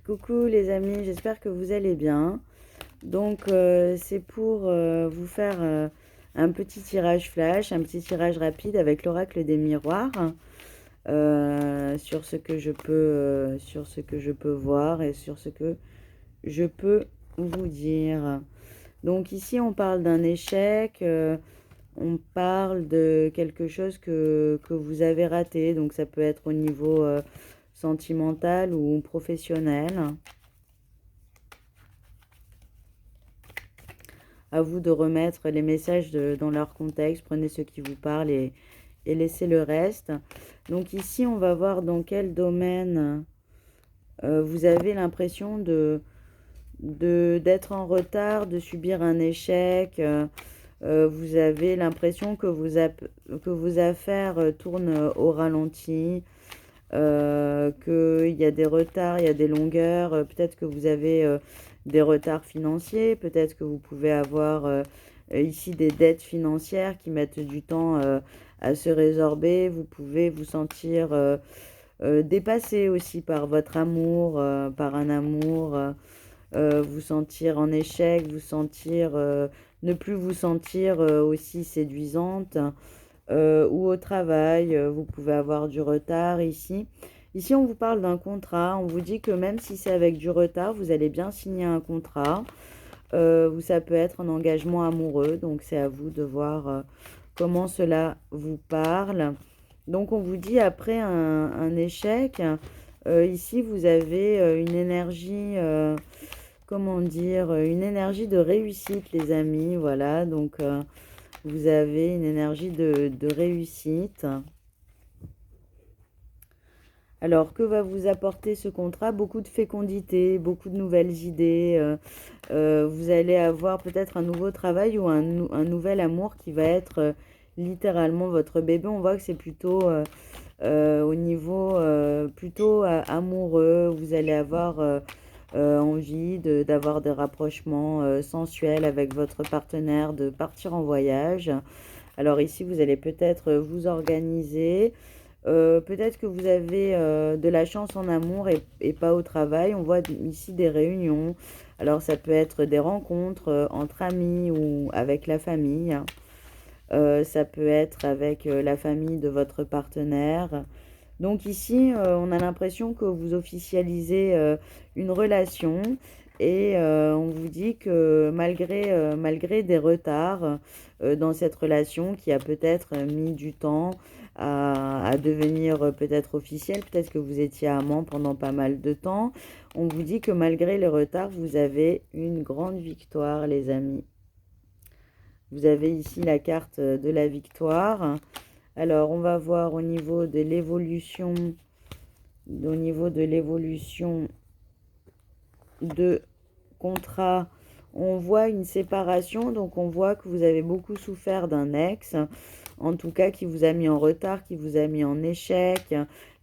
Coucou les amis, j'espère que vous allez bien. Donc c'est pour vous faire un petit tirage flash, un petit tirage rapide avec l'oracle des miroirs sur ce que je peux voir et sur ce que je peux vous dire. Donc ici on parle d'un échec, on parle de quelque chose que vous avez raté, donc ça peut être au niveau sentimental ou professionnel. À vous de remettre les messages dans leur contexte. Prenez ce qui vous parle et laissez le reste. Donc ici, on va voir dans quel domaine vous avez l'impression d'être en retard, de subir un échec. Vous avez l'impression que vos affaires tournent au ralenti, qu'il y a des retards, il y a des longueurs. Peut-être que vous avez des retards financiers, peut-être que vous pouvez avoir ici des dettes financières qui mettent du temps à se résorber. Vous pouvez vous sentir dépassé aussi par votre amour, par un amour, vous sentir en échec, ne plus vous sentir aussi séduisante. Ou au travail, vous pouvez avoir du retard ici. Ici, on vous parle d'un contrat. On vous dit que même si c'est avec du retard, vous allez bien signer un contrat. Ou ça peut être un engagement amoureux. Donc, c'est à vous de voir comment cela vous parle. Donc, on vous dit après un échec. Ici, vous avez une énergie, comment dire, une énergie de réussite, les amis. Voilà, donc vous avez une énergie de réussite. Alors, que va vous apporter ce contrat? Beaucoup de fécondité, beaucoup de nouvelles idées. Vous allez avoir peut-être un nouveau travail ou un nouvel amour qui va être littéralement votre bébé. On voit que c'est plutôt au niveau plutôt amoureux. Vous allez avoir envie d'avoir des rapprochements sensuels avec votre partenaire, de partir en voyage. Alors ici, vous allez peut-être vous organiser. Peut-être que vous avez de la chance en amour et pas au travail. On voit ici des réunions. Alors ça peut être des rencontres entre amis ou avec la famille. Ça peut être avec la famille de votre partenaire. Donc ici, on a l'impression que vous officialisez une relation et on vous dit que malgré des retards dans cette relation qui a peut-être mis du temps à devenir peut-être officielle, peut-être que vous étiez amant pendant pas mal de temps, on vous dit que malgré les retards, vous avez une grande victoire, les amis. Vous avez ici la carte de la victoire. Alors, on va voir au niveau de l'évolution de contrat, on voit une séparation, donc on voit que vous avez beaucoup souffert d'un ex, en tout cas qui vous a mis en retard, qui vous a mis en échec,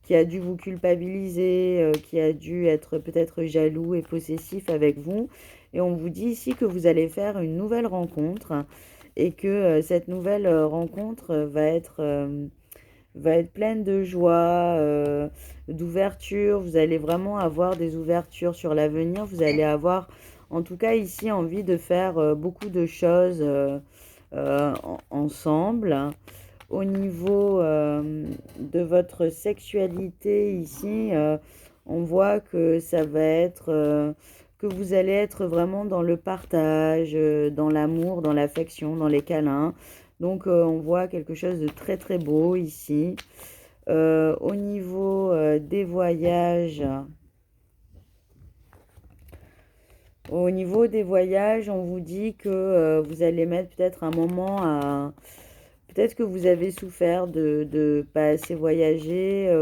qui a dû vous culpabiliser, qui a dû être peut-être jaloux et possessif avec vous. Et on vous dit ici que vous allez faire une nouvelle rencontre et que cette nouvelle rencontre va être pleine de joie, d'ouverture. Vous allez vraiment avoir des ouvertures sur l'avenir. Vous allez avoir, en tout cas ici, envie de faire beaucoup de choses ensemble. Au niveau de votre sexualité ici, on voit que ça va être... que vous allez être vraiment dans le partage, dans l'amour, dans l'affection, dans les câlins. Donc on voit quelque chose de très très beau ici. Au niveau des voyages, on vous dit que vous allez mettre peut-être un moment à... Peut-être que vous avez souffert de pas assez voyager,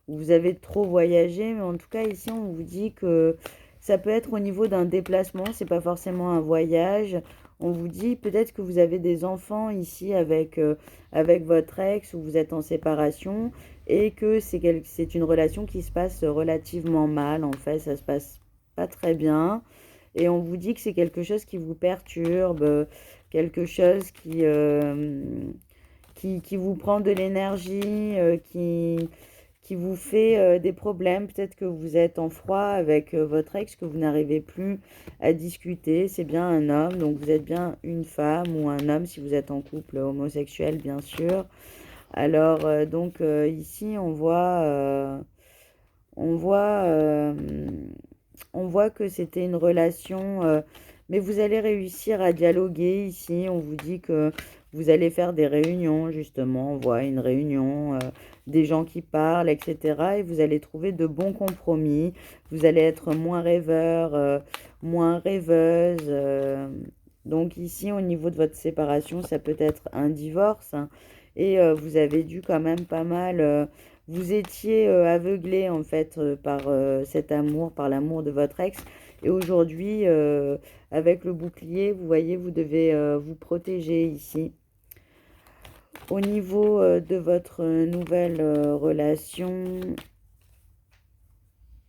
ou vous avez trop voyagé, mais en tout cas ici on vous dit que ça peut être au niveau d'un déplacement, c'est pas forcément un voyage. On vous dit peut-être que vous avez des enfants ici avec votre ex ou vous êtes en séparation et que c'est une relation qui se passe relativement mal, en fait, ça se passe pas très bien. Et on vous dit que c'est quelque chose qui vous perturbe, quelque chose qui vous prend de l'énergie, qui vous fait des problèmes. Peut-être que vous êtes en froid avec votre ex, que vous n'arrivez plus à discuter. C'est bien un homme, donc vous êtes bien une femme ou un homme si vous êtes en couple homosexuel, bien sûr. Alors, ici, on voit, on voit que c'était une relation, mais vous allez réussir à dialoguer ici. On vous dit que vous allez faire des réunions, justement. On voit une réunion, des gens qui parlent, etc. Et vous allez trouver de bons compromis. Vous allez être moins rêveur, moins rêveuse. Donc ici, au niveau de votre séparation, ça peut être un divorce, hein. Et vous avez dû quand même pas mal... vous étiez aveuglé en fait par cet amour, par l'amour de votre ex. Et aujourd'hui, avec le bouclier, vous voyez, vous devez vous protéger ici. Au niveau de votre nouvelle relation,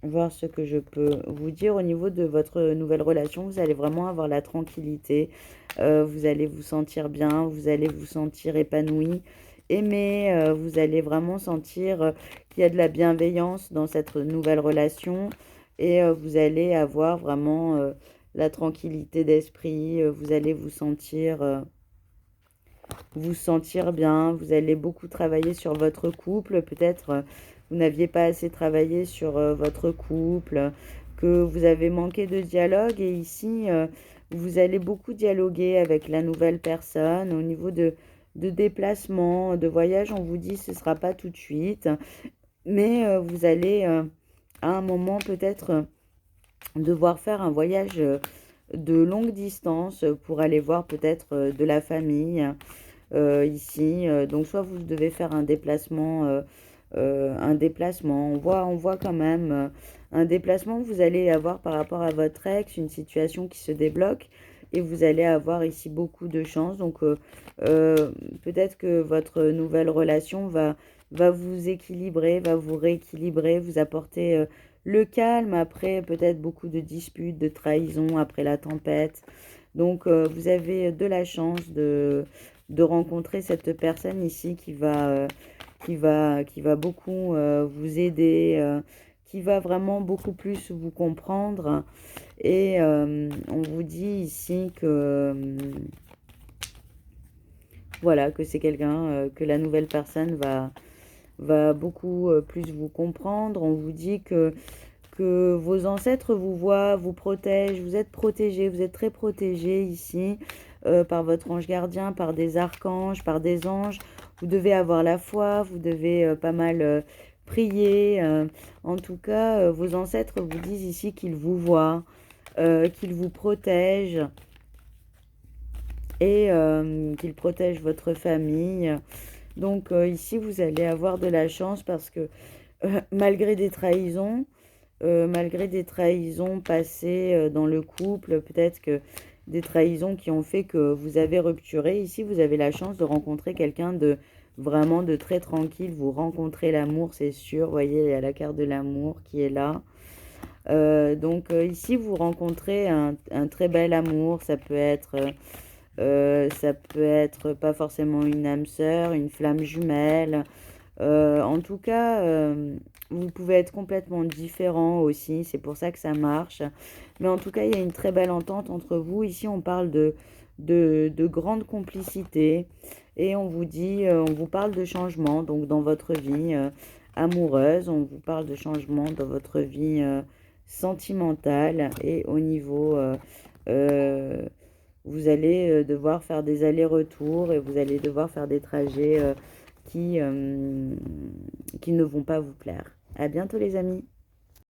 voir ce que je peux vous dire. Au niveau de votre nouvelle relation, vous allez vraiment avoir la tranquillité. Vous allez vous sentir bien, vous allez vous sentir épanoui, aimé. Vous allez vraiment sentir qu'il y a de la bienveillance dans cette nouvelle relation. Et vous allez avoir vraiment la tranquillité d'esprit. Vous allez vous sentir bien. Vous allez beaucoup travailler sur votre couple. Peut-être vous n'aviez pas assez travaillé sur votre couple, que vous avez manqué de dialogue. Et ici, vous allez beaucoup dialoguer avec la nouvelle personne. Au niveau de déplacement, de voyage, on vous dit ce ne sera pas tout de suite. Mais vous allez, à un moment, peut-être devoir faire un voyage de longue distance pour aller voir peut-être de la famille ici. Donc soit vous devez faire un déplacement, on voit quand même un déplacement que vous allez avoir par rapport à votre ex, une situation qui se débloque et vous allez avoir ici beaucoup de chance. Donc peut-être que votre nouvelle relation va vous équilibrer, va vous rééquilibrer, vous apporter le calme après peut-être beaucoup de disputes, de trahisons après la tempête. Donc vous avez de la chance de rencontrer cette personne ici qui va beaucoup vous aider, qui va vraiment beaucoup plus vous comprendre. Et on vous dit ici que voilà, que c'est quelqu'un, que la nouvelle personne va beaucoup plus vous comprendre. On vous dit que vos ancêtres vous voient, vous protègent, vous êtes protégés, vous êtes très protégés ici par votre ange gardien, par des archanges, par des anges. Vous devez avoir la foi, vous devez pas mal prier. En tout cas, vos ancêtres vous disent ici qu'ils vous voient, qu'ils vous protègent et qu'ils protègent votre famille. Donc ici, vous allez avoir de la chance parce que malgré des trahisons, passées dans le couple, peut-être que des trahisons qui ont fait que vous avez rupturé. Ici, vous avez la chance de rencontrer quelqu'un de vraiment de très tranquille. Vous rencontrez l'amour, c'est sûr. Vous voyez, il y a la carte de l'amour qui est là. Ici, vous rencontrez un très bel amour. Ça peut être pas forcément une âme sœur, une flamme jumelle. En tout cas, vous pouvez être complètement différent aussi, c'est pour ça que ça marche. Mais en tout cas, il y a une très belle entente entre vous. Ici, on parle de grande complicité et on vous dit, on vous parle de changement donc dans votre vie amoureuse, on vous parle de changement dans votre vie sentimentale et au niveau euh, vous allez devoir faire des allers-retours et vous allez devoir faire des trajets qui ne vont pas vous plaire. À bientôt les amis.